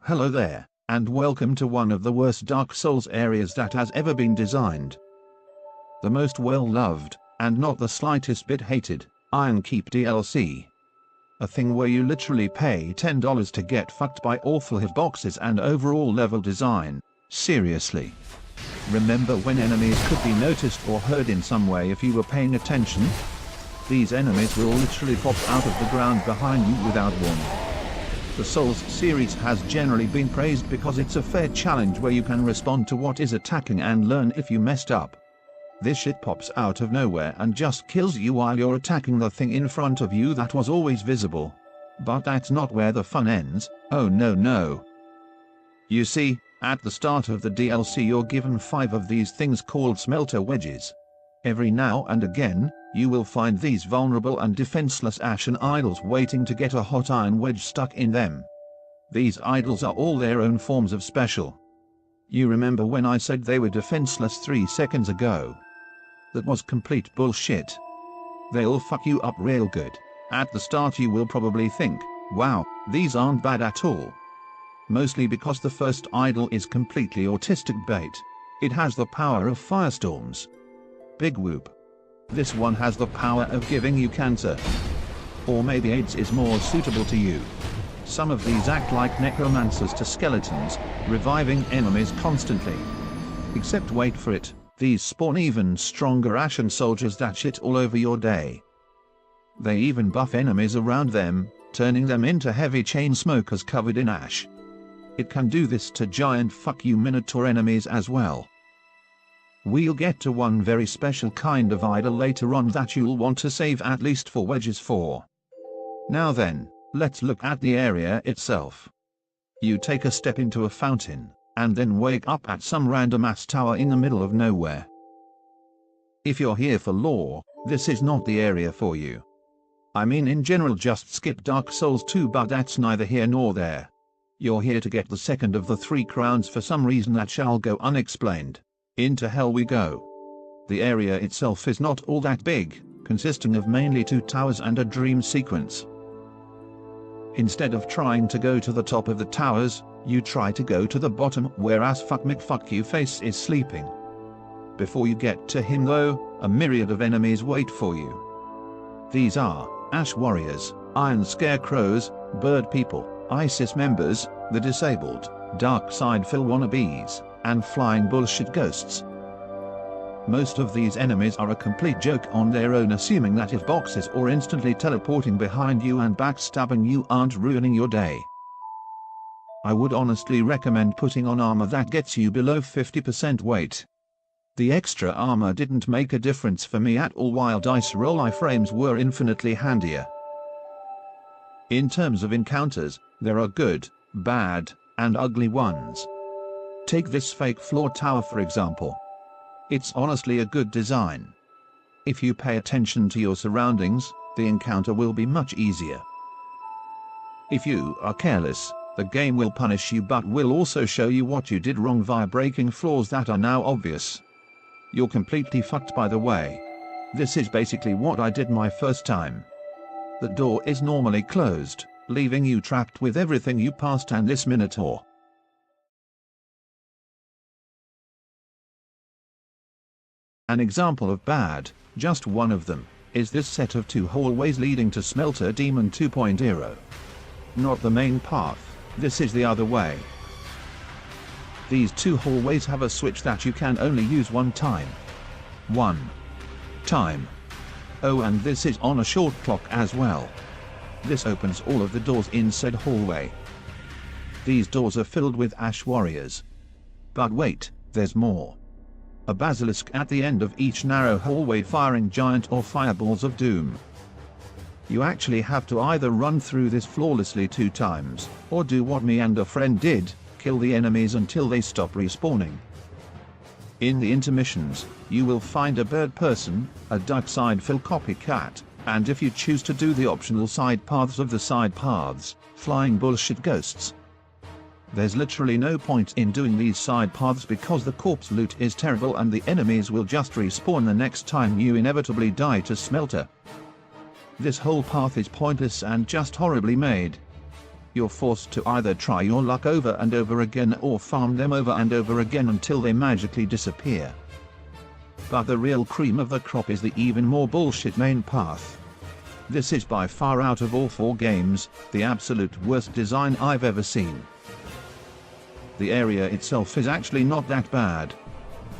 Hello there, and welcome to one of the worst Dark Souls areas that has ever been designed. The most well-loved, and not the slightest bit hated, Iron Keep DLC. A thing where you literally pay $10 to get fucked by awful hitboxes and overall level design. Seriously. Remember when enemies could be noticed or heard in some way if you were paying attention? These enemies will literally pop out of the ground behind you without warning. The Souls series has generally been praised because it's a fair challenge where you can respond to what is attacking and learn if you messed up. This shit pops out of nowhere and just kills you while you're attacking the thing in front of you that was always visible. But that's not where the fun ends. Oh no. You see, at the start of the DLC you're given 5 of these things called smelter wedges. Every now and again, you will find these vulnerable and defenseless ashen idols waiting to get a hot iron wedge stuck in them. These idols are all their own forms of special. You remember when I said they were defenseless 3 seconds ago? That was complete bullshit. They'll fuck you up real good. At the start you will probably think, wow, these aren't bad at all. Mostly because the first idol is completely autistic bait. It has the power of firestorms. Big whoop. This one has the power of giving you cancer. Or maybe AIDS is more suitable to you. Some of these act like necromancers to skeletons, reviving enemies constantly. Except wait for it, these spawn even stronger ashen soldiers that shit all over your day. They even buff enemies around them, turning them into heavy chain smokers covered in ash. It can do this to giant fuck you minotaur enemies as well. We'll get to one very special kind of idol later on that you'll want to save at least 4 wedges for. Now then, let's look at the area itself. You take a step into a fountain, and then wake up at some random ass tower in the middle of nowhere. If you're here for lore, this is not the area for you. I mean in general just skip Dark Souls 2, but that's neither here nor there. You're here to get the second of the 3 crowns for some reason that shall go unexplained. Into hell we go. The area itself is not all that big, consisting of mainly 2 towers and a dream sequence. Instead of trying to go to the top of the towers, you try to go to the bottom where as fuck McFuck face is sleeping. Before you get to him though, a myriad of enemies wait for you. These are Ash Warriors, Iron Scarecrows, Bird People, ISIS members, the Disabled, Dark Side Phil wannabes, and Flying Bullshit Ghosts. Most of these enemies are a complete joke on their own, assuming that if boxes or instantly teleporting behind you and backstabbing you aren't ruining your day. I would honestly recommend putting on armor that gets you below 50% weight. The extra armor didn't make a difference for me at all, while dice roll iframes were infinitely handier. In terms of encounters, there are good, bad, and ugly ones. Take this fake floor tower for example. It's honestly a good design. If you pay attention to your surroundings, the encounter will be much easier. If you are careless, the game will punish you but will also show you what you did wrong via breaking floors that are now obvious. You're completely fucked by the way. This is basically what I did my first time. The door is normally closed, leaving you trapped with everything you passed and this minotaur. An example of bad, just one of them, is this set of 2 hallways leading to Smelter Demon 2.0. Not the main path, this is the other way. These 2 hallways have a switch that you can only use one time. Oh, and this is on a short clock as well. This opens all of the doors in said hallway. These doors are filled with Ash Warriors. But wait, there's more. A basilisk at the end of each narrow hallway firing giant or fireballs of doom. You actually have to either run through this flawlessly 2 times, or do what me and a friend did, kill the enemies until they stop respawning. In the intermissions, you will find a bird person, a Dark Side Phil copycat, and if you choose to do the optional side paths of the side paths, Flying Bullshit Ghosts. There's literally no point in doing these side paths because the corpse loot is terrible and the enemies will just respawn the next time you inevitably die to Smelter. This whole path is pointless and just horribly made. You're forced to either try your luck over and over again or farm them over and over again until they magically disappear. But the real cream of the crop is the even more bullshit main path. This is by far, out of all 4 games, the absolute worst design I've ever seen. The area itself is actually not that bad.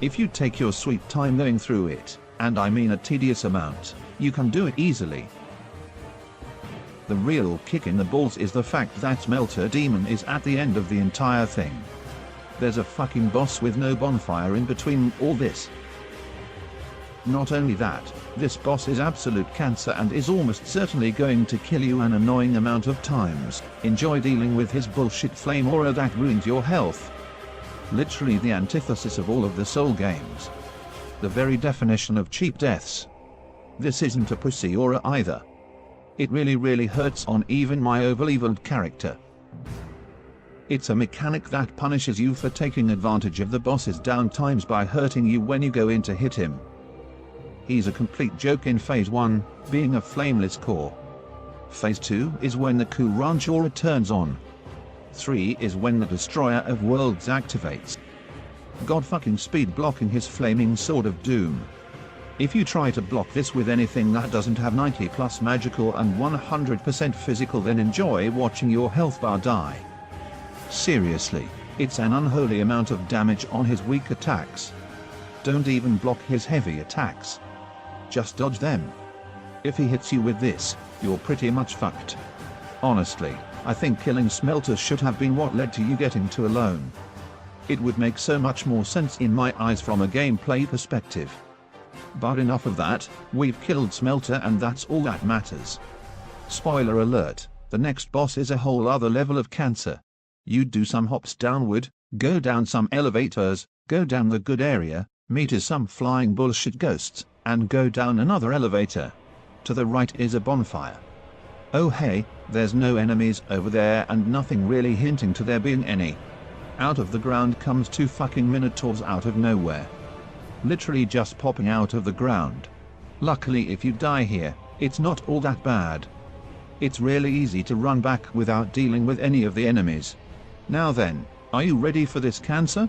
If you take your sweet time going through it, and I mean a tedious amount, you can do it easily. The real kick in the balls is the fact that Smelter Demon is at the end of the entire thing. There's a fucking boss with no bonfire in between all this. Not only that, this boss is absolute cancer and is almost certainly going to kill you an annoying amount of times. Enjoy dealing with his bullshit flame aura that ruins your health. Literally the antithesis of all of the Soul games. The very definition of cheap deaths. This isn't a pussy aura either. It really hurts on even my overleveled character. It's a mechanic that punishes you for taking advantage of the boss's downtimes by hurting you when you go in to hit him. He's a complete joke in Phase 1, being a flameless core. Phase 2 is when the Coup Ranch aura turns on. 3 is when the Destroyer of Worlds activates. God fucking speed blocking his flaming sword of doom. If you try to block this with anything that doesn't have 90+ magical and 100% physical, then enjoy watching your health bar die. Seriously, it's an unholy amount of damage on his weak attacks. Don't even block his heavy attacks. Just dodge them. If he hits you with this, you're pretty much fucked. Honestly, I think killing Smelter should have been what led to you getting to alone. It would make so much more sense in my eyes from a gameplay perspective. But enough of that, we've killed Smelter and that's all that matters. Spoiler alert, the next boss is a whole other level of cancer. You do some hops downward, go down some elevators, go down the good area, meet some flying bullshit ghosts, and go down another elevator. To the right is a bonfire. Oh hey, there's no enemies over there and nothing really hinting to there being any. Out of the ground comes 2 fucking minotaurs out of nowhere. Literally just popping out of the ground. Luckily if you die here, it's not all that bad. It's really easy to run back without dealing with any of the enemies. Now then, are you ready for this cancer?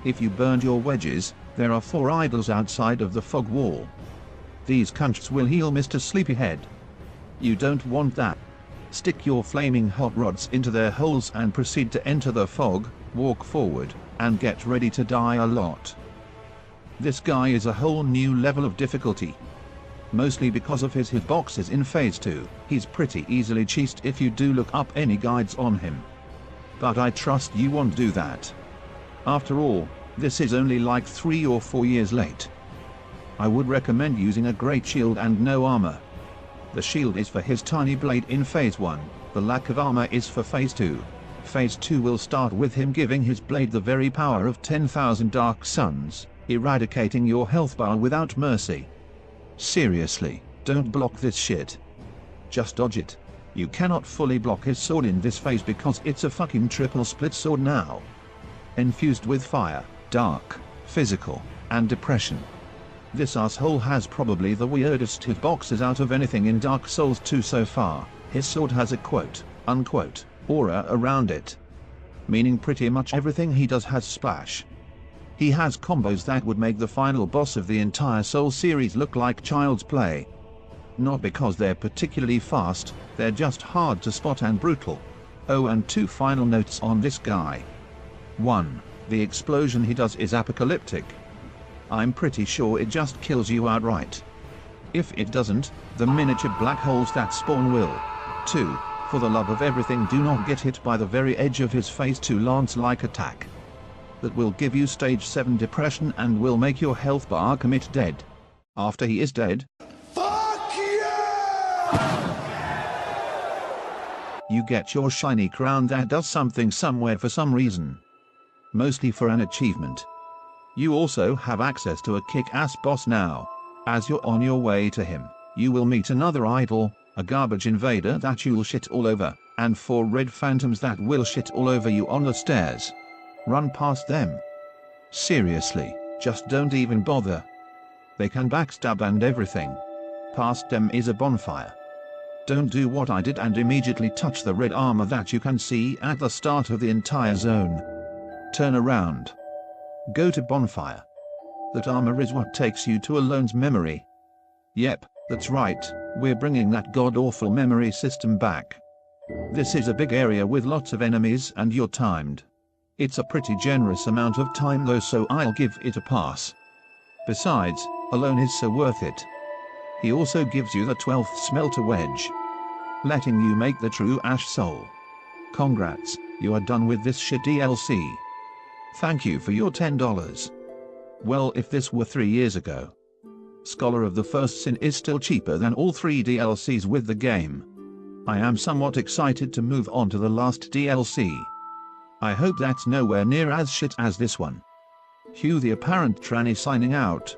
If you burned your wedges, there are 4 idols outside of the fog wall. These cunts will heal Mr. Sleepyhead. You don't want that. Stick your flaming hot rods into their holes and proceed to enter the fog, walk forward, and get ready to die a lot. This guy is a whole new level of difficulty. Mostly because of his hitboxes in Phase 2, he's pretty easily cheesed if you do look up any guides on him. But I trust you won't do that. After all, this is only like 3 or 4 years late. I would recommend using a great shield and no armor. The shield is for his tiny blade in Phase 1, the lack of armor is for Phase 2. Phase 2 will start with him giving his blade the very power of 10,000 Dark Suns, eradicating your health bar without mercy. Seriously, don't block this shit. Just dodge it. You cannot fully block his sword in this phase because it's a fucking triple split sword now. Infused with fire, dark, physical, and depression. This asshole has probably the weirdest hitboxes out of anything in Dark Souls 2 so far. His sword has a quote-unquote aura around it. Meaning pretty much everything he does has splash. He has combos that would make the final boss of the entire Soul series look like child's play. Not because they're particularly fast, they're just hard to spot and brutal. Oh, and 2 final notes on this guy. 1. The explosion he does is apocalyptic. I'm pretty sure it just kills you outright. If it doesn't, the miniature black holes that spawn will. 2. For the love of everything, do not get hit by the very edge of his Phase 2 lance-like attack. That will give you stage 7 depression and will make your health bar commit dead. After he is dead, fuck yeah! You get your shiny crown that does something somewhere for some reason. Mostly for an achievement. You also have access to a kick-ass boss now. As you're on your way to him, you will meet another idol, a garbage invader that you'll shit all over, and 4 red phantoms that will shit all over you on the stairs. Run past them. Seriously, just don't even bother. They can backstab and everything. Past them is a bonfire. Don't do what I did and immediately touch the red armor that you can see at the start of the entire zone. Turn around. Go to bonfire. That armor is what takes you to Alone's memory. Yep, that's right, we're bringing that god-awful memory system back. This is a big area with lots of enemies and you're timed. It's a pretty generous amount of time though, so I'll give it a pass. Besides, Alone is so worth it. He also gives you the 12th smelter wedge, letting you make the true Ash Soul. Congrats, you are done with this shit DLC. Thank you for your $10. Well, if this were 3 years ago. Scholar of the First Sin is still cheaper than all 3 DLCs with the game. I am somewhat excited to move on to the last DLC. I hope that's nowhere near as shit as this one. Hugh the apparent tranny signing out.